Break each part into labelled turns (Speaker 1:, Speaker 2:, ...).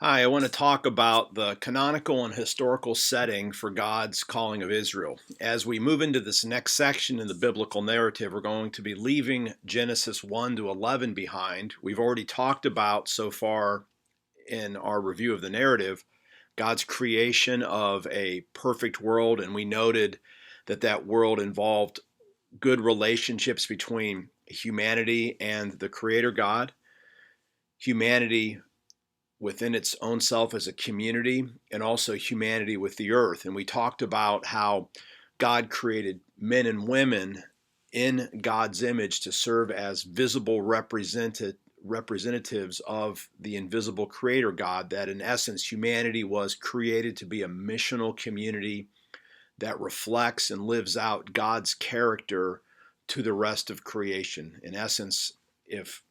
Speaker 1: Hi, I want to talk about the canonical and historical setting for God's calling of Israel. As we move into this next section in the biblical narrative, we're going to be leaving Genesis 1 to 11 behind. We've already talked about so far in our review of the narrative God's creation of a perfect world, and we noted that that world involved good relationships between humanity and the Creator God. Humanity within its own self as a community, and also humanity with the earth. And we talked about how God created men and women in God's image to serve as visible representatives of the invisible creator God, that in essence humanity was created to be a missional community that reflects and lives out God's character to the rest of creation. In essence, if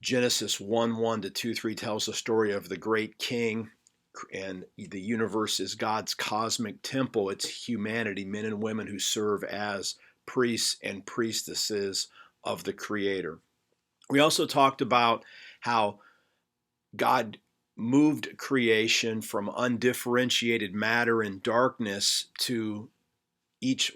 Speaker 1: Genesis 1:1 to 2:3 tells the story of the great king, and the universe is God's cosmic temple. It's humanity, men and women who serve as priests and priestesses of the Creator. We also talked about how God moved creation from undifferentiated matter and darkness to each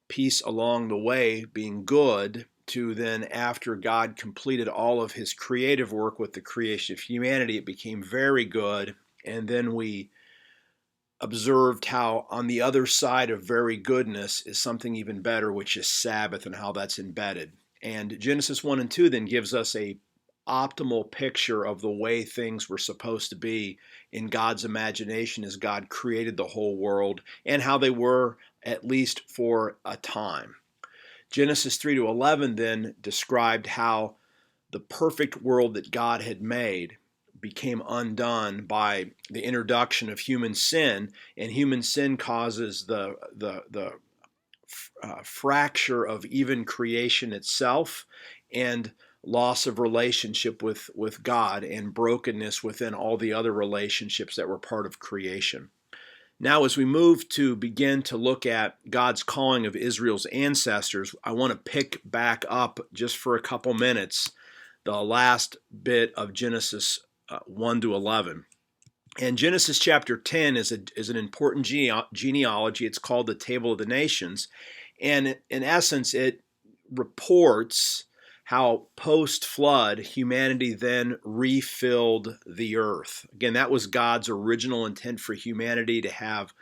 Speaker 1: piece along the way being good, to then, after God completed all of his creative work with the creation of humanity, it became very good. And then we observed how on the other side of very goodness is something even better, which is Sabbath, and how that's embedded. And Genesis 1 and 2 then gives us a optimal picture of the way things were supposed to be in God's imagination as God created the whole world, and how they were, at least for a time. Genesis 3 to 11 then described how the perfect world that God had made became undone by the introduction of human sin, and human sin causes the fracture of even creation itself, and loss of relationship with God, and brokenness within all the other relationships that were part of creation. Now, as we move to begin to look at God's calling of Israel's ancestors, I want to pick back up just for a couple minutes the last bit of Genesis 1 to 11. And Genesis chapter 10 is an important genealogy. It's called the Table of the Nations. And in essence, it reports how post-flood humanity then refilled the earth. Again, that was God's original intent for humanity, to have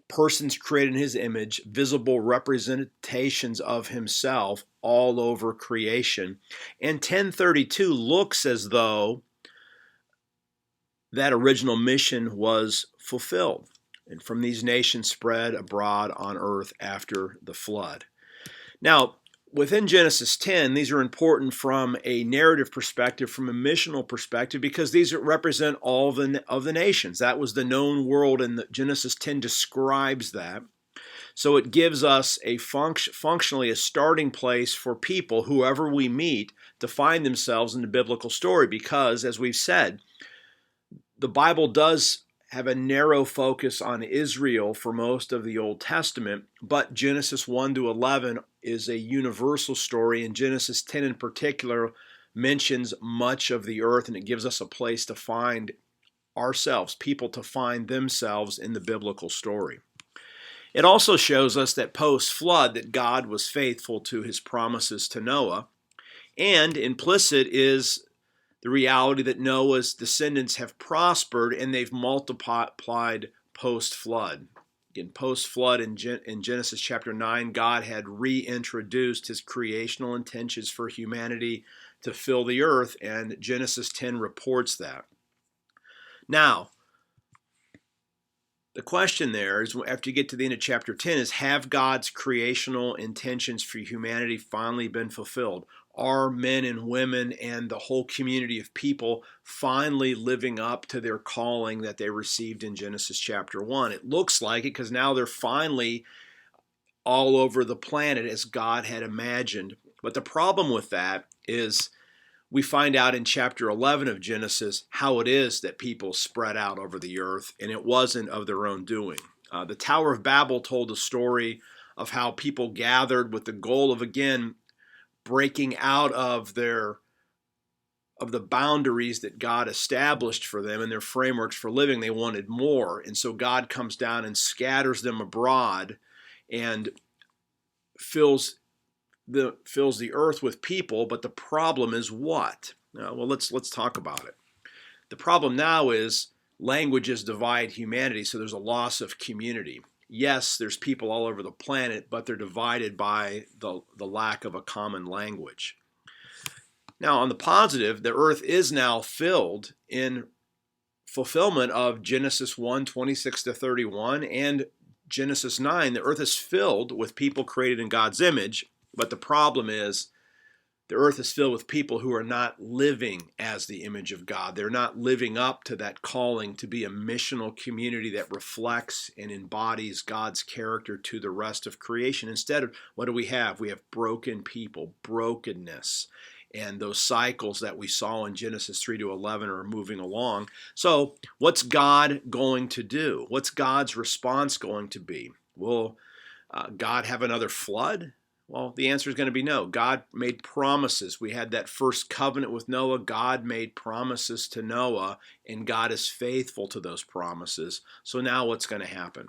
Speaker 1: persons created in his image, visible representations of himself all over creation. And 1032 looks as though that original mission was fulfilled. And from these nations spread abroad on earth after the flood. Now, within Genesis 10, these are important from a narrative perspective, from a missional perspective, because these represent all of the nations. That was the known world, and Genesis 10 describes that. So it gives us functionally a starting place for people, whoever we meet, to find themselves in the biblical story, because, as we've said, the Bible does have a narrow focus on Israel for most of the Old Testament, but Genesis 1 to 11 is a universal story, and Genesis 10 in particular mentions much of the earth, and it gives us a place to find ourselves, people to find themselves in the biblical story. It also shows us that post-flood that God was faithful to his promises to Noah, and implicit is the reality that Noah's descendants have prospered and they've multiplied post-flood. In post-flood, in Genesis chapter 9, God had reintroduced his creational intentions for humanity to fill the earth, and Genesis 10 reports that. Now, the question there is, after you get to the end of chapter 10, is, have God's creational intentions for humanity finally been fulfilled? Are men and women and the whole community of people finally living up to their calling that they received in Genesis chapter 1? It looks like it, because now they're finally all over the planet as God had imagined. But the problem with that is we find out in chapter 11 of Genesis how it is that people spread out over the earth, and it wasn't of their own doing. The Tower of Babel told a story of how people gathered with the goal of, again, breaking out of their of the boundaries that God established for them and their frameworks for living. They wanted more. And so God comes down and scatters them abroad and fills the earth with people. But the problem is what? Well, let's talk about it. The problem now is languages divide humanity, so there's a loss of community. Yes, there's people all over the planet, but they're divided by the lack of a common language. Now, on the positive, the earth is now filled in fulfillment of Genesis 1:26-31 and Genesis 9. The earth is filled with people created in God's image, but the problem is the earth is filled with people who are not living as the image of God. They're not living up to that calling to be a missional community that reflects and embodies God's character to the rest of creation. Instead, what do we have? We have broken people, brokenness, and those cycles that we saw in Genesis 3-11 are moving along. So what's God going to do? What's God's response going to be? Will God have another flood? Well, the answer is going to be no. God made promises. We had that first covenant with Noah. God made promises to Noah, and God is faithful to those promises. So now what's going to happen?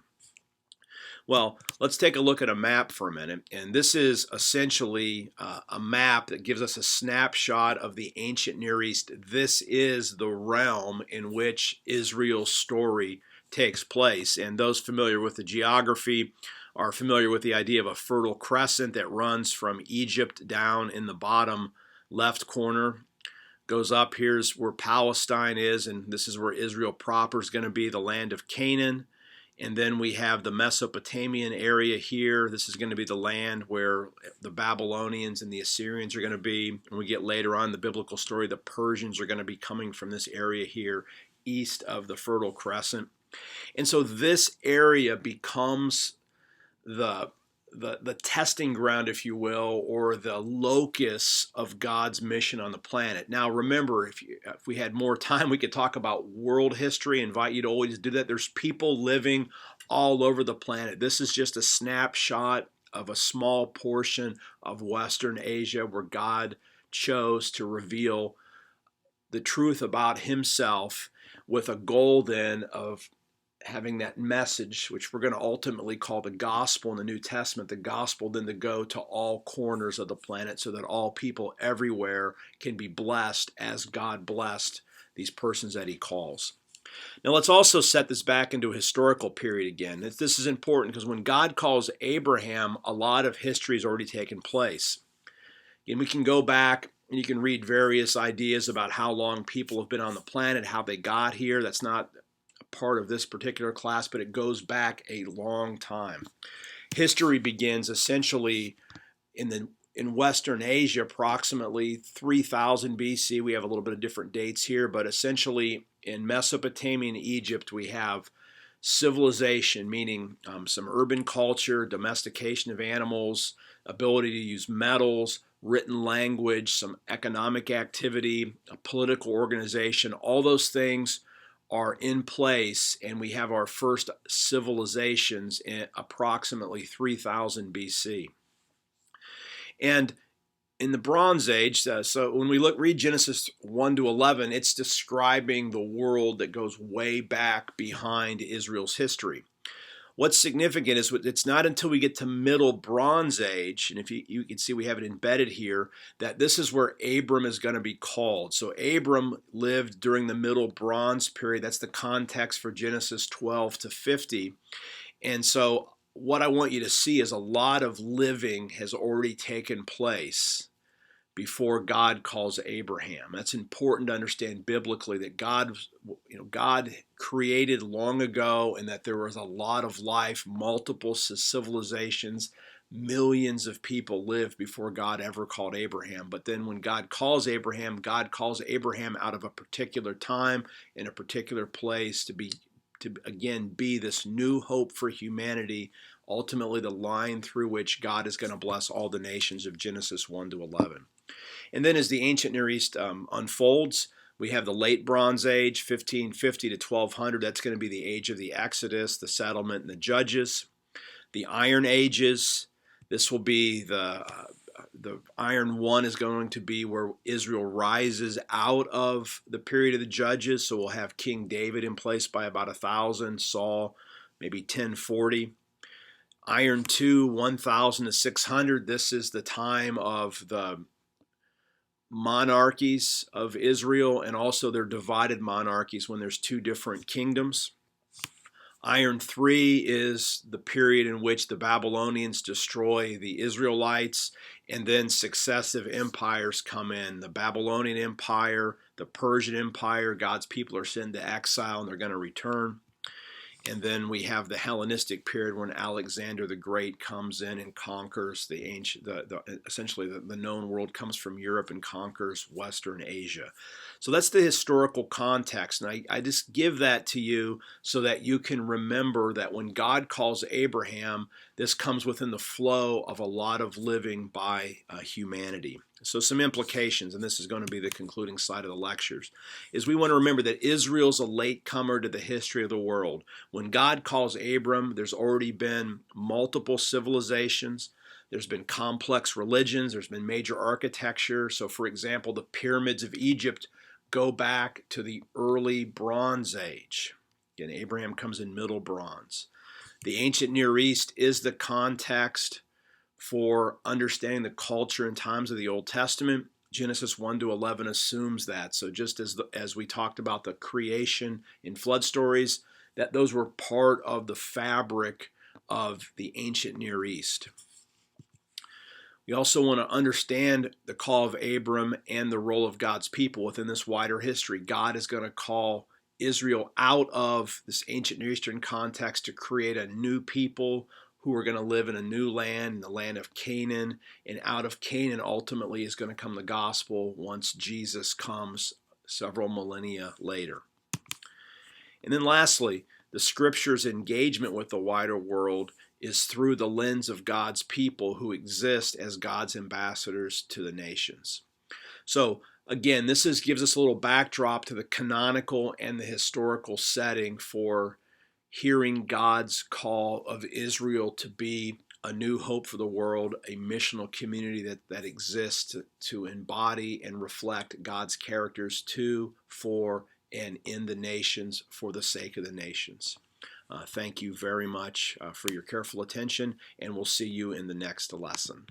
Speaker 1: Well, let's take a look at a map for a minute. And this is essentially a map that gives us a snapshot of the ancient Near East. This is the realm in which Israel's story takes place. And those familiar with the geography are familiar with the idea of a fertile crescent that runs from Egypt down in the bottom left corner, goes up. Here's where Palestine is, and this is where Israel proper is going to be, the land of Canaan. And then we have the Mesopotamian area here. This is going to be the land where the Babylonians and the Assyrians are going to be. And we get later on in the biblical story, the Persians are going to be coming from this area here, east of the Fertile Crescent. And so this area becomes the testing ground, if you will, or the locus of God's mission on the planet. Now, remember, if we had more time, we could talk about world history. I invite you to always do that. There's people living all over the planet. This is just a snapshot of a small portion of Western Asia where God chose to reveal the truth about himself with a goal then of having that message, which we're going to ultimately call the gospel in the New Testament, the gospel then to go to all corners of the planet so that all people everywhere can be blessed as God blessed these persons that he calls. Now let's also set this back into a historical period again. This is important because when God calls Abraham, a lot of history has already taken place. And we can go back and you can read various ideas about how long people have been on the planet, how they got here. That's not part of this particular class, but it goes back a long time. History begins essentially in Western Asia, approximately 3000 BC. We have a little bit of different dates here, but essentially in Mesopotamia and Egypt, we have civilization, meaning some urban culture, domestication of animals, ability to use metals, written language, some economic activity, a political organization. All those things are in place, and we have our first civilizations in approximately 3000 BC. And in the Bronze Age, so when we read Genesis 1-11, it's describing the world that goes way back behind Israel's history. What's significant is it's not until we get to Middle Bronze Age, and if you can see we have it embedded here, that this is where Abram is going to be called. So Abram lived during the Middle Bronze period. That's the context for Genesis 12-50. And so what I want you to see is a lot of living has already taken place before God calls Abraham. That's important to understand biblically, that God created long ago and that there was a lot of life, multiple civilizations, millions of people lived before God ever called Abraham. But then when God calls Abraham out of a particular time in a particular place to again be this new hope for humanity, ultimately the line through which God is going to bless all the nations of Genesis 1-11. And then as the ancient Near East unfolds, we have the late Bronze Age, 1550 to 1200. That's going to be the age of the Exodus, the settlement, and the judges. The Iron Ages, this will be the the iron one is going to be where Israel rises out of the period of the judges. So we'll have King David in place by about 1,000, Saul maybe 1040. Iron 2, 1,000 to 600. This is the time of the monarchies of Israel and also their divided monarchies when there's two different kingdoms. Iron 3 is the period in which the Babylonians destroy the Israelites, and then successive empires come in. The Babylonian Empire, the Persian Empire, God's people are sent to exile and they're going to return. And then we have the Hellenistic period when Alexander the Great comes in and conquers the ancient, essentially the known world, comes from Europe and conquers Western Asia. So that's the historical context. And I just give that to you so that you can remember that when God calls Abraham, this comes within the flow of a lot of living by humanity. So some implications, and this is going to be the concluding slide of the lectures, is we want to remember that Israel's a latecomer to the history of the world. When God calls Abram, there's already been multiple civilizations. There's been complex religions. There's been major architecture. So, for example, the pyramids of Egypt go back to the early Bronze Age. Again, Abraham comes in Middle Bronze. The ancient Near East is the context for understanding the culture and times of the Old Testament. Genesis 1 to 11 assumes that. So just as we talked about the creation in flood stories, that those were part of the fabric of the ancient Near East. We also want to understand the call of Abram and the role of God's people within this wider history. God is going to call Israel out of this ancient Near Eastern context to create a new people who are going to live in a new land, the land of Canaan. And out of Canaan ultimately is going to come the gospel once Jesus comes several millennia later. And then lastly, the scripture's engagement with the wider world is through the lens of God's people who exist as God's ambassadors to the nations. So again, this gives us a little backdrop to the canonical and the historical setting for hearing God's call of Israel to be a new hope for the world, a missional community that exists to embody and reflect God's characters to, for, and in the nations for the sake of the nations. Thank you very much for your careful attention, and we'll see you in the next lesson.